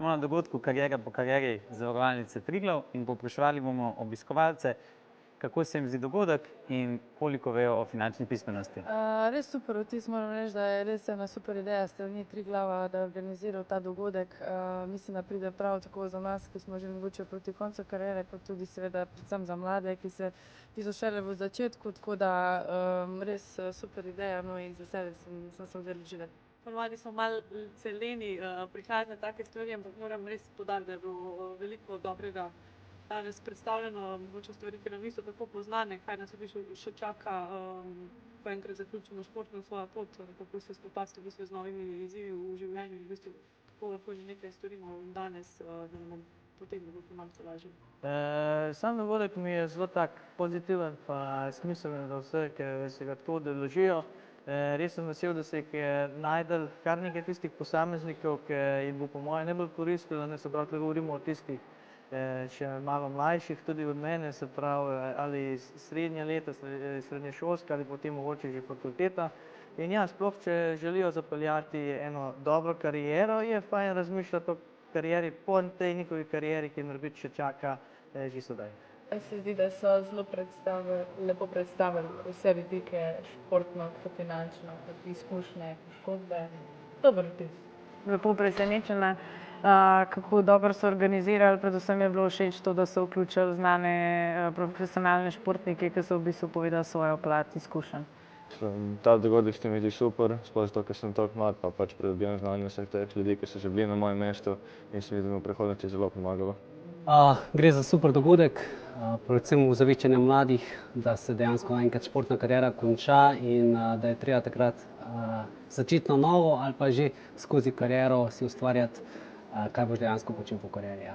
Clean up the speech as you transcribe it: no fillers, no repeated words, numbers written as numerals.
Smo na dogodku Kariera po karieri Zavarovalnice Triglav in povpraševali bomo obiskovalce, kako se jim zdi dogodek in koliko vejo o finančni pismenosti. Res super vtis, moram reči, da je res ena super ideja s strani Triglava, da je organiziral ta dogodek. Mislim, da pride prav tako za nas, ki smo že mogoče proti koncu kariere, kot tudi seveda predvsem za mlade, ki so šele v začetku, tako da res super ideja, no in z veseljem sem se udeležila. Ponavadi smo malo celeni prihajati na take stvari, ampak moram res poudariti, da je bilo veliko dobrega danes predstavljeno, mogoče stvari, ki nam niso tako poznane, kaj nas v bistvu še čaka, ko enkrat zaključimo športno svojo pot, kako se spopasti v bistvu z novimi izzivi v življenju, v bistvu kako lahko že nekaj storimo danes, da nam potem bo malce lažje. Sam dogodek mi je zelo tak pozitiven pa smiseln za vse, ki se ga tako udeležijo. Res sem vesel, da se jih je našlo kar nekaj tistih posameznikov, ki jim bo po moje najbolj koristilo, se pravi, tukaj govorimo o tistih še malo mlajših tudi od mene, se pravi, ali srednja leta, srednješolska ali potem mogoče že fakulteta. In ja, sploh če želijo zapeljati eno dobro kariero, je fajn razmišljati o karieri po tej njihovi karieri, ki morebiti še čaka že sedaj. Se zdi, da so zelo lepo predstavili vse vidike športno, finančno, izkušnje, poškodbe. Dober vtis. Lepo presenečena, kako dobro so organizirali, predvsem je bilo všeč to, da so vključili znane profesionalne športnike, ki so v bistvu povedali svojo plat izkušenj. Ta dogodek se mi zdi super, sploh zato, ker sem toliko mlad, pa pač pridobivam znanje vseh teh ljudi, ki so že bili na mojem mestu in se mi zdi, da mi v prihodnosti zelo pomagalo. Gre za super dogodek, predvsem ozaveščanje mladih, da se dejansko enkrat športna kariera konča in da je treba takrat začeti na novo ali pa že skozi kariero si ustvarjati, kaj boš dejansko počel po karieri.